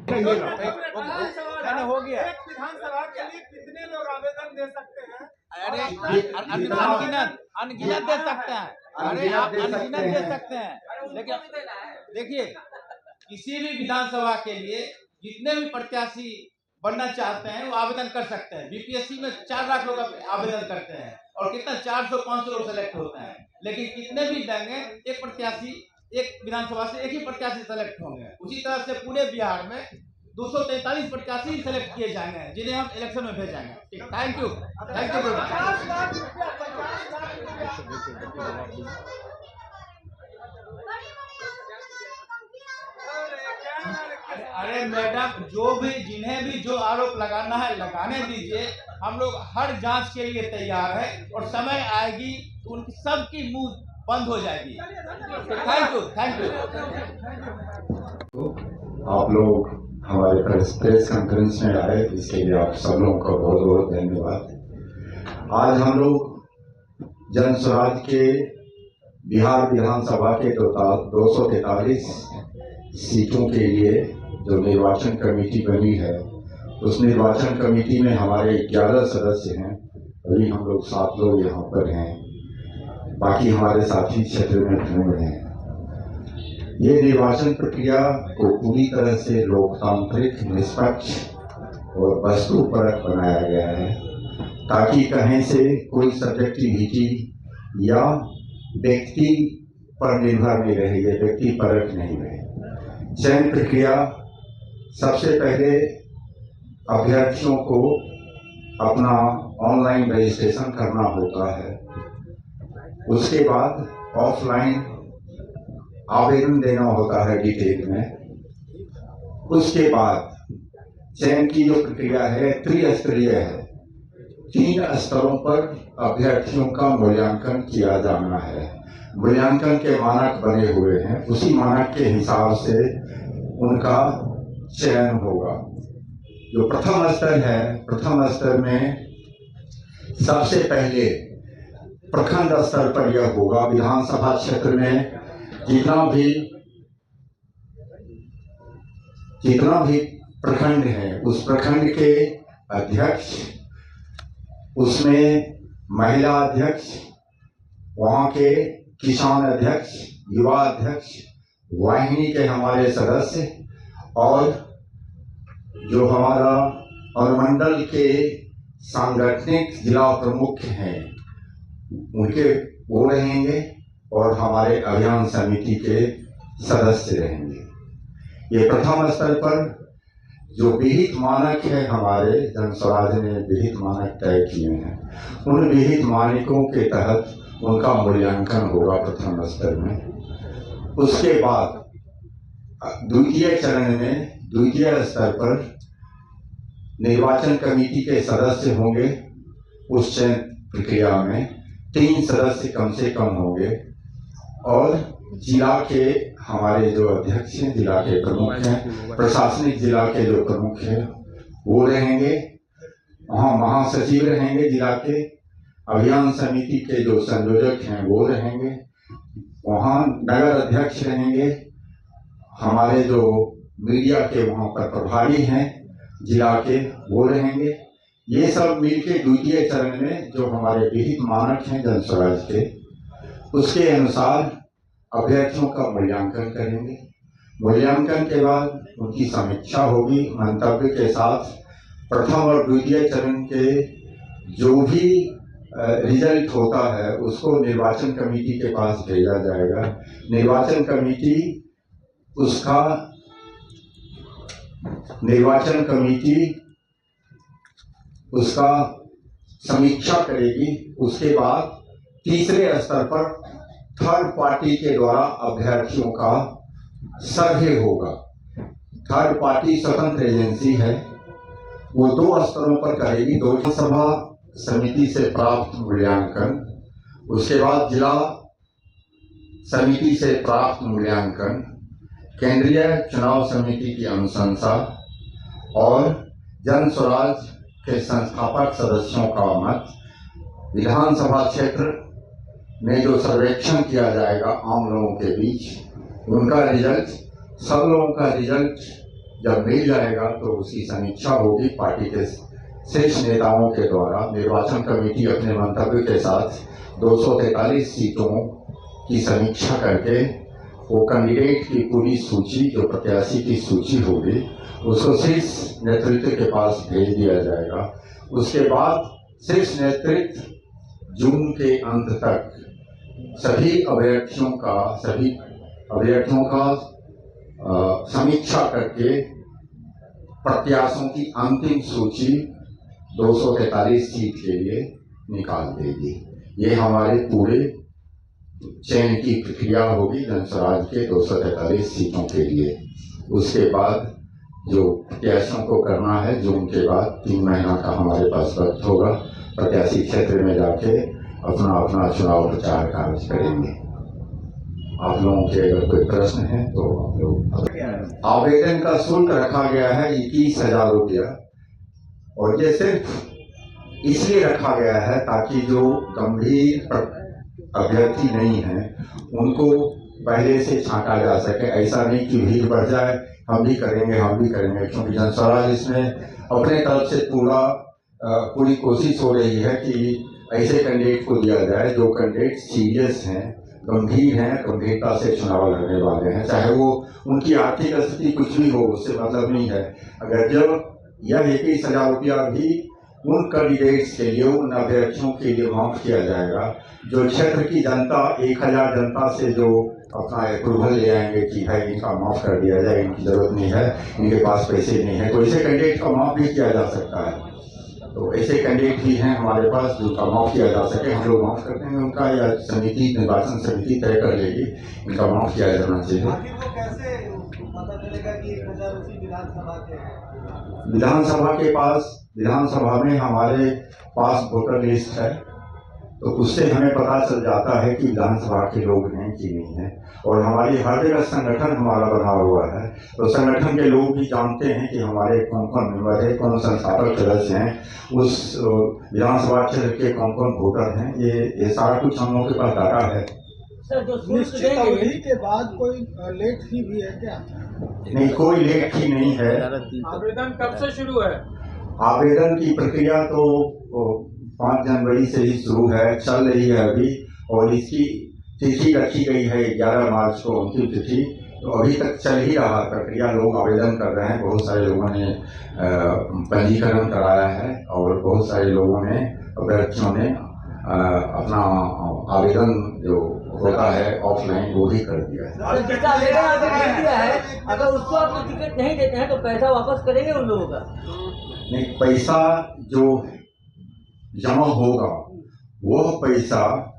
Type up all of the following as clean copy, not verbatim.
मैंने हो गया। विधानसभा के लिए कितने लोग आवेदन दे सकते हैं? अरे अनगिनत दे सकते हैं। अरे आप अनगिनत दे सकते हैं, लेकिन देखिए किसी भी विधानसभा के लिए जितने भी प्रत्याशी बनना चाहते हैं वो आवेदन कर सकते हैं। बीपीएससी में 4 लाख लोग आवेदन करते हैं और कितना 400-500 लोग सेलेक्ट होते हैं, लेकिन कितने भी देंगे एक प्रत्याशी, एक विधानसभा से एक ही प्रत्याशी सेलेक्ट होंगे। उसी तरह से पूरे बिहार में 243 प्रत्याशी सेलेक्ट किए जाएंगे जिन्हें हम इलेक्शन में भेजेंगे। थैंक यू अरे मैडम, जिन्हें भी जो आरोप लगाना है लगाने दीजिए। हम लोग हर जांच के लिए तैयार है और समय आएगी तो उनकी सबकी मुंह बंद हो जाएगी। Thank you. आप लोग हमारे प्रेस कॉन्फ्रेंस में आए, इसके लिए आप सब लोगों का बहुत बहुत धन्यवाद। आज हम लोग जन स्वराज के बिहार विधानसभा के 243 सीटों के लिए जो निर्वाचन कमेटी बनी है, उस निर्वाचन कमेटी में हमारे 11 सदस्य हैं। अभी हम लोग 7 लोग यहाँ पर हैं, बाकी हमारे साथी क्षेत्र में ढूंढ रहे हैं। ये निर्वाचन प्रक्रिया को पूरी तरह से लोकतांत्रिक, निष्पक्ष और वस्तुपरक बनाया गया है, ताकि कहीं से कोई सब्जेक्टिविटी या व्यक्ति पर निर्भर नहीं रहे, ये व्यक्ति परक नहीं रहे। चयन प्रक्रिया सबसे पहले अभ्यर्थियों को अपना ऑनलाइन रजिस्ट्रेशन करना होता है, उसके बाद ऑफलाइन आवेदन देना होता है डिटेल में। उसके बाद चयन की जो प्रक्रिया है त्रिस्तरीय है, 3 स्तरों पर अभ्यर्थियों का मूल्यांकन किया जाना है। मूल्यांकन के मानक बने हुए हैं, उसी मानक के हिसाब से उनका चयन होगा। जो प्रथम स्तर है, प्रथम स्तर में सबसे पहले प्रखंड स्तर पर यह होगा। विधानसभा क्षेत्र में जितना भी प्रखंड है, उस प्रखंड के अध्यक्ष, उसमें महिला अध्यक्ष, वहां के किसान अध्यक्ष, युवा अध्यक्ष, वाहिनी के हमारे सदस्य और जो हमारा अनुमंडल के सांगठनिक जिला प्रमुख हैं उनके वो रहेंगे और हमारे अभियान समिति के सदस्य रहेंगे। ये प्रथम स्तर पर जो विहित मानक है, हमारे जन स्वराज ने विहित मानक तय किए हैं, उन विहित मानकों के तहत उनका मूल्यांकन होगा प्रथम स्तर में। उसके बाद द्वितीय चरण में द्वितीय स्तर पर निर्वाचन कमेटी के सदस्य होंगे। उस चयन प्रक्रिया में 3 सदस्य कम से कम होंगे और जिला के हमारे जो अध्यक्ष हैं, जिला के प्रमुख हैं, प्रशासनिक जिला के जो प्रमुख हैं वो रहेंगे। वहाँ महासचिव रहेंगे जिला के, अभियान समिति के जो संयोजक हैं वो रहेंगे, वहाँ नगर अध्यक्ष रहेंगे, हमारे जो मीडिया के वहाँ पर प्रभारी हैं जिला के वो रहेंगे। ये सब मिलके द्वितीय चरण में जो हमारे विहित मानक हैं जन स्वराज के, उसके अनुसार अभ्यर्थियों का मूल्यांकन करेंगे। मूल्यांकन के बाद उनकी समीक्षा होगी मंतव्य के साथ। प्रथम और द्वितीय चरण के जो भी रिजल्ट होता है उसको निर्वाचन कमेटी के पास भेजा जाएगा। निर्वाचन कमेटी उसका समीक्षा करेगी। उसके बाद तीसरे स्तर पर थर्ड पार्टी के द्वारा अभ्यर्थियों का सर्वे होगा। थर्ड पार्टी स्वतंत्र एजेंसी है, वो 2 स्तरों पर करेगी। विधानसभा समिति से प्राप्त मूल्यांकन, उसके बाद जिला समिति से प्राप्त मूल्यांकन, केंद्रीय चुनाव समिति की अनुशंसा और जन स्वराज के संस्थापक सदस्यों का मत, विधानसभा क्षेत्र में जो सर्वेक्षण किया जाएगा आम लोगों के बीच, उनका रिजल्ट, सब लोगों का रिजल्ट जब मिल जाएगा तो उसकी समीक्षा होगी पार्टी के शीर्ष नेताओं के द्वारा। निर्वाचन कमेटी अपने मंतव्य के साथ 243 सीटों की समीक्षा करके वो कैंडिडेट की पूरी सूची, जो प्रत्याशी की सूची होगी, उसको शीर्ष नेतृत्व के पास भेज दिया जाएगा। उसके बाद शीर्ष नेतृत्व जून के अंत तक सभी अभ्यर्थियों का समीक्षा करके प्रत्याशियों की अंतिम सूची 243 सीट के लिए निकाल देगी। ये हमारे पूरे चयन की प्रक्रिया होगी जनस्वराज के 243 सीटों के लिए। उसके बाद जो प्रत्याशियों को करना है, जून के बाद 3 महीना का हमारे पास वक्त होगा। प्रत्याशी क्षेत्र में जाके अपना अपना चुनाव प्रचार कार्य करेंगे। आप लोगों के अगर कोई प्रश्न है तो आप लोग। आवेदन का शुल्क रखा गया है 21,000 रुपया, और ये सिर्फ इसलिए रखा गया है ताकि जो गंभीर अभ्यर्थी नहीं है उनको पहले से छांटा जा सके। ऐसा नहीं कि भीड़ बढ़ जाए, हम भी करेंगे, क्योंकि जनस्वराज इसमें अपने तरफ से पूरी कोशिश हो रही है कि ऐसे कैंडिडेट को दिया जाए जो कैंडिडेट सीरियस हैं, गंभीर हैं, गंभीरता से चुनाव लड़ने वाले हैं। चाहे वो उनकी आर्थिक स्थिति कुछ भी हो, उससे मतलब नहीं है। अगर जब यह 21,000 रुपया भी उन कैंडिडेट्स के लिए, उन अभ्यर्थियों के लिए माफ किया जाएगा जो क्षेत्र की जनता 1000 जनता से जो अपना अप्रूवल ले आएंगे कि भाई इनका माफ कर दिया जाए, इनकी जरूरत नहीं है, इनके पास पैसे नहीं है, तो ऐसे कैंडिडेट का माफ भी किया जा सकता है। तो ऐसे कैंडिडेट भी हैं हमारे पास जिनका माफ किया जा सके, हम लोग माफ कर देंगे उनका, या समिति, निर्वाचन समिति तय कर लेगी इनका माफ किया जाना चाहिए। आखिर वो कैसे पता चलेगा कि 1000 उसी विधानसभा के? विधानसभा में हमारे पास वोटर लिस्ट है, तो उससे हमें पता चल जाता है कि विधानसभा के लोग हैं कि नहीं है। और हमारी हर जगह संगठन हमारा बना हुआ है, तो संगठन के लोग भी जानते हैं कि हमारे कौन कौन मेंबर है, कौन संस्थापक सदस्य हैं, उस विधानसभा क्षेत्र के कौन कौन वोटर हैं। ये सारा कुछ हम लोगों के पास डाटा है। निश्चित अवधि के बाद कोई लेट फी भी है क्या? नहीं, कोई लेट फी नहीं है। आवेदन कब से शुरू है? आवेदन की प्रक्रिया तो 5 जनवरी से ही शुरू है, चल रही है अभी, और इसकी तिथि रखी गई है 11 मार्च को, अंतिम तिथि। तो अभी तक चल ही रहा प्रक्रिया, लोग आवेदन कर रहे हैं। बहुत सारे लोगों ने पंजीकरण कराया है, और बहुत सारे लोगों ने, अभ्यर्थियों ने अपना आवेदन जो होता है ऑफलाइन वो भी कर दिया है। अगर उसको आप टिकट नहीं देते हैं तो पैसा वापस करेंगे उन लोगों का? नहीं, पैसा जो जमा होगा वो पैसा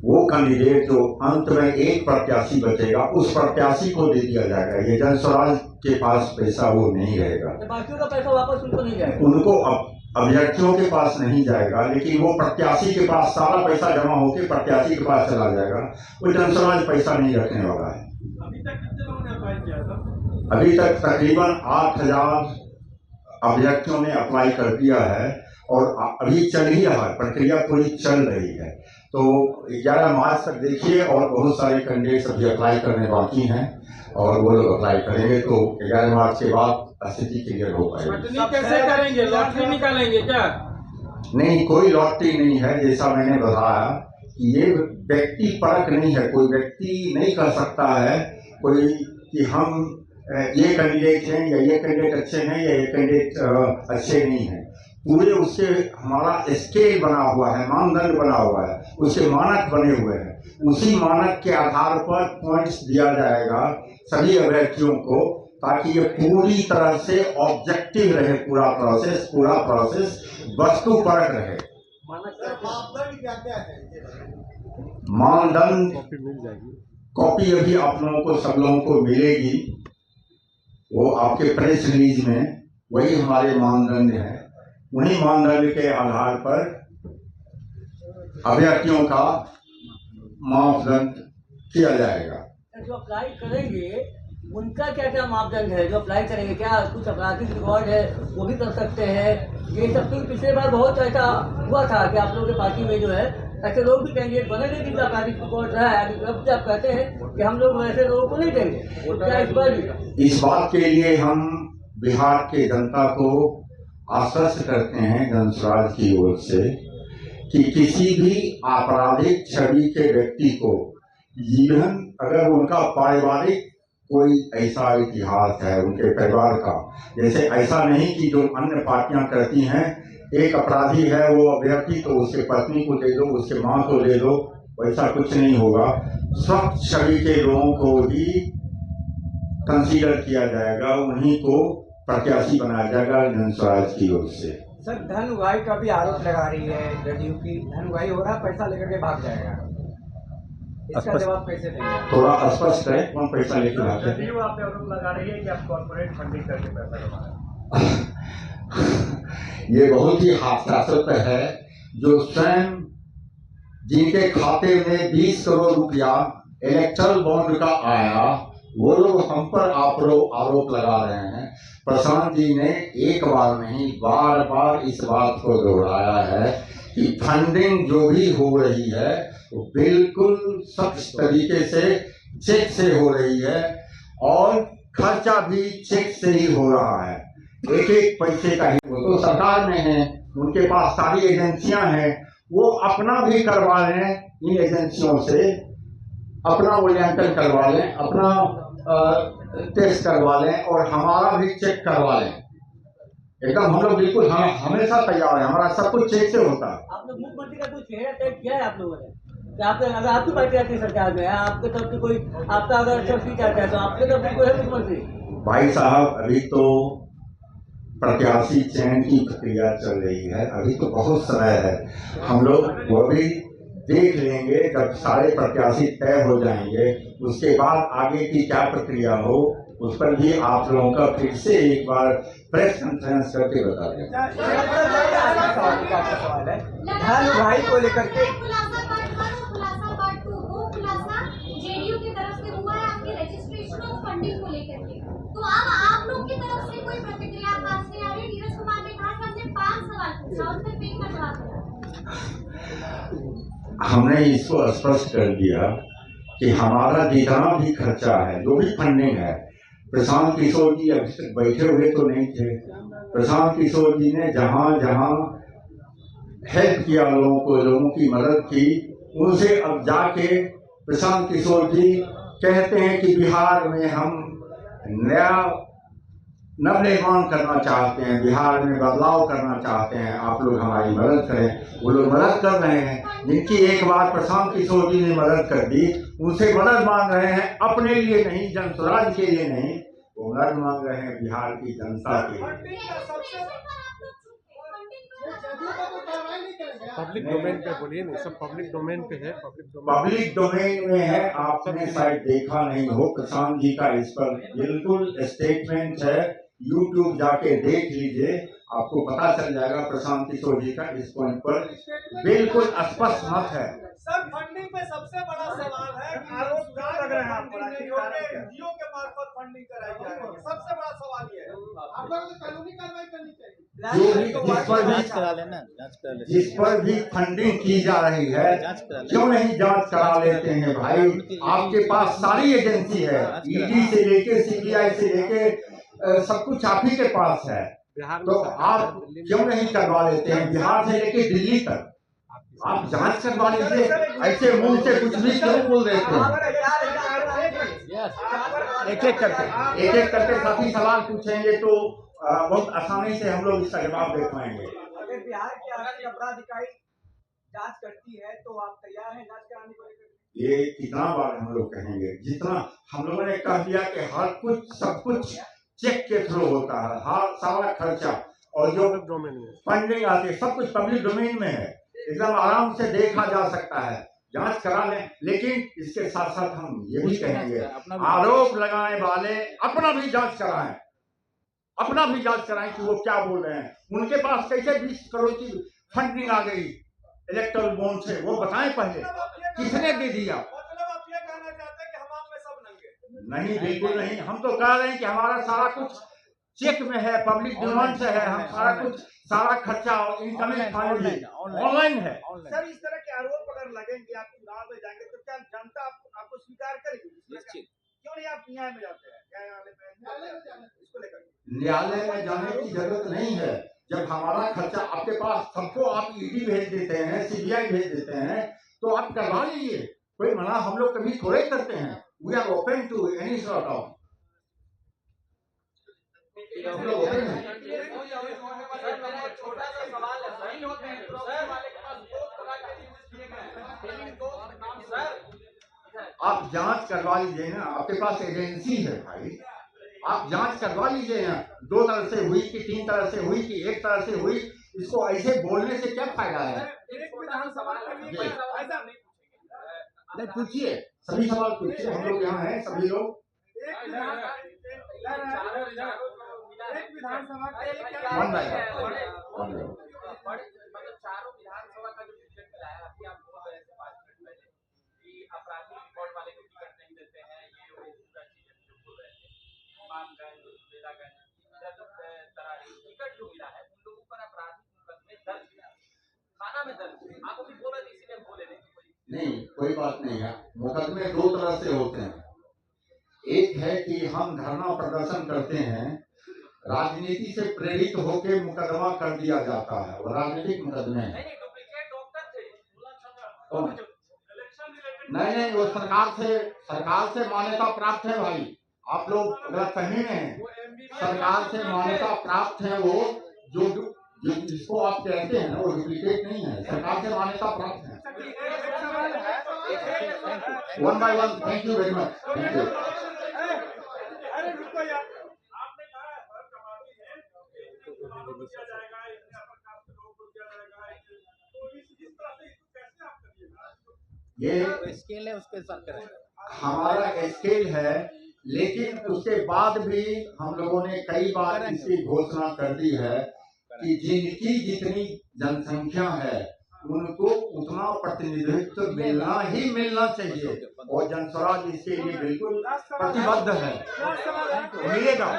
वो कैंडिडेट जो अंत में एक प्रत्याशी बचेगा उस प्रत्याशी को दे दिया जाएगा। ये जनस्वराज के पास पैसा वो नहीं रहेगा, बाकियों का पैसा वापस उनको नहीं जाएगा। उनको अभ्यर्थियों के पास नहीं जाएगा, लेकिन वो प्रत्याशी के पास सारा पैसा जमा होकर प्रत्याशी के पास चला जाएगा। वो जनस्वराज पैसा नहीं रखने वाला है। अभी तक कितने लोगों ने अप्लाई किया था? अभी तक तकरीबन 8000 अभ्यर्थियों ने अप्लाई कर दिया है, और अभी चल ही रहा है, प्रक्रिया पूरी चल रही है। तो 11 मार्च तक देखिए, और बहुत सारे कैंडिडेट्स अभी अप्लाई करने बाकी हैं, और वो लोग अप्लाई करेंगे तो 11 मार्च के बाद स्थिति क्लियर हो पाएगी। कैसे करेंगे? लॉटरी निकालेंगे क्या? नहीं, कोई लॉटरी नहीं है। जैसा मैंने बताया कि ये व्यक्ति परख नहीं है, कोई व्यक्ति नहीं कर सकता है कोई कि हम ये कैंडिडेट हैं या ये कैंडिडेट अच्छे हैं या ये कैंडिडेट अच्छे नहीं हैं। पूरे उसके हमारा स्केल बना हुआ है, मानदंड बना हुआ है, उसके मानक बने हुए हैं। उसी मानक के आधार पर पॉइंट्स दिया जाएगा सभी अभ्यर्थियों को, ताकि ये पूरी तरह से ऑब्जेक्टिव रहे पूरा प्रोसेस वस्तुपरक रहे। मानदंड क्या क्या है? मानदंड कॉपी अभी आप लोगों को, सब लोगों को मिलेगी, वो आपके प्रेस रिलीज में वही हमारे मानदंड है। उन्हीं मानदंड के आधार पर अभ्यर्थियों का मापदंड किया जाएगा। जो अप्लाई करेंगे उनका क्या क्या मापदंड है? जो अप्लाई करेंगे क्या कुछ आपराधिक रिकॉर्ड है वो भी कर सकते हैं? ये सब तो पिछले बार बहुत ऐसा हुआ था कि आप लोगों के पार्टी में जो है ऐसे लोग भी कैंडिडेट बने थे जिनका आपराधिक रिकॉर्ड रहा है। अब आप कहते हैं कि हम लोग वैसे लोगों को नहीं देंगे, क्या इस बार भी? इस बात के लिए हम बिहार के जनता को आश्वस्त करते हैं जन स्वराज की ओर से कि किसी भी आपराधिक छवि के व्यक्ति को जीवन, अगर उनका पारिवारिक कोई ऐसा इतिहास है उनके परिवार का, जैसे ऐसा नहीं कि जो अन्य पार्टियां करती हैं, एक अपराधी है वो अभ्यर्थी तो उसके पत्नी को दे दो, उसके मां को दे दो, वैसा कुछ नहीं होगा। स्वच्छ छवि के लोगों को ही कंसीडर किया जाएगा, उन्हीं को प्रत्याशी बनाया जाएगा जन स्वराज की ओर से। सर, धन उगाही का भी आरोप लगा रही है जदयू की, धन उगाही हो रहा है, पैसा लेकर के भाग जाएगा, इसका जवाब कैसे देंगे? थोड़ा स्पष्ट करें, कौन पैसा लेकर भागते हैं? जदयू आप पे आरोप लगा रही है कि आप कॉर्पोरेट फंडिंग करके पैसा कमा रहे हैं। ये बहुत ही हास्यास्पद है, जो स्वयं जिनके खाते में 20 करोड़ रुपया इलेक्ट्रल बॉन्ड का आया, वो लोग हम पर आरोप लगा रहे हैं। प्रशांत जी ने एक बार नहीं, बार बार इस बात को दोहराया है कि फंडिंग जो भी हो रही है वो बिल्कुल सख्त तरीके से चेक से हो रही है और खर्चा भी चेक से ही हो रहा है, एक एक पैसे का ही। वो तो सरकार में है, उनके पास सारी एजेंसियां हैं, वो अपना भी करवा लें, इन एजेंसियों से अपना मूल्यांकन करवा लें, अपना टेस्ट करवा लें और हमारा भी चेक करवा लें। एकदम हम लोग बिल्कुल हमेशा तैयार है, हमारा सब कुछ चेक से होता है। आप लोग मुख्यमंत्री का कोई चेहरा तय किया है आप लोगों ने? कि अगर आपकी पार्टी आती सरकार में है, आपके तरफ से कोई, आपका अगर अच्छा सीट आता है तो आपके तरफ से कोई है मुख्यमंत्री? भाई साहब, अभी तो प्रत्याशी चयन की प्रक्रिया चल रही है, अभी तो बहुत समय है। हम लोग वो भी देख लेंगे जब सारे प्रत्याशी तय हो जाएंगे, उसके बाद आगे की क्या प्रक्रिया हो उस पर भी आप लोगों का फिर से एक बार प्रेस कॉन्फ्रेंस करके बता दें। सवाल है धन उगाही को लेकर के, जेडीयू की तरफ से हुआ है आपके रजिस्ट्रेशन और फंडिंग को लेकर के, तो अब आप लोग की तरफ से कोई प्रतिक्रिया पास नहीं आ रही। नीरज कुमार ने कहा कि हमने 5 सवाल पूछा, उस पर एक का जवाब दिया। हमने इसको स्पष्ट कर दिया कि हमारा जितना भी खर्चा है, जो भी फंडिंग है, प्रशांत किशोर जी अभी तक बैठे हुए तो नहीं थे। प्रशांत किशोर जी ने जहां जहां हेल्प किया लोगों को, लोगों की मदद की, उनसे अब जाके प्रशांत किशोर जी कहते हैं कि बिहार में हम नया नवनिर्माण करना चाहते हैं, बिहार में बदलाव करना चाहते हैं, आप लोग हमारी मदद करें। वो लोग मदद कर रहे हैं, जिनकी एक बार प्रशांत किशोर जी ने मदद कर दी, उनसे मदद मांग रहे हैं, अपने लिए नहीं, जन स्वराज के लिए नहीं, वो मदद मांग रहे हैं बिहार की जनता के लिए। पब्लिक डोमेन पे बोलिए, नहीं सब पब्लिक डोमेन पे है। पब्लिक डोमेन में है, आपने शायद देखा नहीं हो, प्रशांत जी का इस पर बिल्कुल स्टेटमेंट है, यूट्यूब जाके देख लीजिए, आपको पता चल जाएगा प्रशांत किशोर जी का इस पॉइंट पर बिल्कुल स्पष्ट मत है। सर, फंडिंग पे सबसे बड़ा सवाल है, आरोप लग रहे हैं आपको एनजीओ के मार्फत फंडिंग कराई जा रही है, सबसे बड़ा सवाल ये है। आप लोगों को कानूनी कार्रवाई करनी चाहिए। जिस पर भी फंडिंग की जा रही है, क्यों नहीं जांच करा लेते हैं भाई? आपके पास सारी एजेंसी है, ईडी से लेके सीबीआई से लेके सब कुछ आप ही के पास है, तो आप क्यों नहीं करवा लेते हैं? बिहार से लेके दिल्ली तक आप जांच करवा लीजिए, ऐसे मुंह से कुछ भी क्यों बोल देते हैं? एक एक करके काफी सवाल पूछेंगे तो बहुत आसानी से हम लोग इसका जवाब दे पाएंगे। अगर बिहार की आर्थिक अपराध इकाई जांच करती है तो आप तैयार हैं जांच कराने को लेकर? ये कितना बार हम लोग कहेंगे, जितना हम लोगों ने कह दिया कि हर कुछ सब कुछ चेक के थ्रू होता है, हर सारा खर्चा और जो फंडिंग आती है सब कुछ पब्लिक डोमेन में है, एकदम आराम से देखा जा सकता है, जांच करा लें। लेकिन इसके साथ साथ हम ये भी कहेंगे, आरोप लगाने वाले अपना भी जांच कराएं, अपना भी जांच कराएं कि वो क्या बोल रहे हैं। उनके पास कैसे 20 करोड़ की फंडिंग आ गई इलेक्ट्रल बॉन्ड से, वो बताएं पहले किसने दे दिया। मतलब आप ये कहना चाहते हैं कि हम आप में सब नंगे? नहीं, बिल्कुल नहीं। हम तो कह रहे हैं कि हमारा सारा कुछ चेक में है, पब्लिक डिमांड से है, हम सारा कुछ, सारा खर्चा और इनकमिंग ऑनलाइन है। सर, इस तरह के आरोप अगर लगेंगे, आप चुनाव में जाएंगे तो क्या जनता आपको स्वीकार करेगी? निश्चित। क्यों नहीं आप न्याय में जाते हैं? न्यायालय में इसको लेकर न्यायालय में जाने की जरूरत नहीं है। जब हमारा खर्चा आपके पास, सबको आप ईडी भेज देते हैं, सीबीआई भेज देते हैं, तो आप करवा लीजिए, कोई मना हम लोग कभी थोड़े करते हैं। We are open to any sort of, हम लोग ओपन हैं। छोटा सा सवाल है सर, आप जांच करवा लीजिए ना, आपके पास एजेंसी है भाई, आप जांच करवा लीजिए ना। 2 तरह से हुई कि 3 तरह से हुई कि 1 तरह से हुई, इसको ऐसे बोलने से क्या फायदा है? एक विधानसभा के लिए ऐसा नहीं, पूछिए, सभी सवाल पूछिए, हम लोग यहाँ हैं सभी लोग। एक विधानसभा के लिए क्या वन बाय मतलब चारों विधानसभा का जो टिकट मिला है, अभी आप बोल रहे थे 5 मिनट पहले कि आपराधिक रिकॉर्ड वाले को टिकट नहीं देते हैं, ये वो पूरा चीजें जो बोल रहे थे, मानगंज, बेलागंज, तरारी टिकट जो मिला है, उन लोगों पर आपराधिक मुकदमे दर्ज है, थाना में दर्ज है। आप अभी बोल रहे थे इसीलिए बोले नहीं, कोई बात नहीं है। मुकदमे 2 तरह से होते हैं। एक है कि हम धरना प्रदर्शन करते हैं, राजनीति से प्रेरित होकर मुकदमा कर दिया जाता है, वो राजनीतिक मुकदमे हैं। डुप्लीकेट डॉक्टर थे, नहीं, वो सरकार से मान्यता प्राप्त है भाई, आप लोग गलतफहमी में हैं। सरकार से मान्यता प्राप्त है वो, जो जिसको आप कहते हैं ना, वो डुप्लीकेट नहीं है, सरकार से मान्यता प्राप्त है। One by one, thank you very much, thank you. अरे रुको यार, ये स्केल है, उसके साथ करें। हमारा स्केल है, लेकिन उसके बाद भी हम लोगों ने कई बार इसकी घोषणा कर दी है कि जिनकी जितनी जनसंख्या है उनको उतना प्रतिनिधित्व मिलना चाहिए, और जनस्वराज इसके लिए बिल्कुल प्रतिबद्ध है, मिलेगा,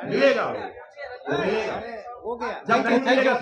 मिलेगा, हो गया जब नहीं मिलेगा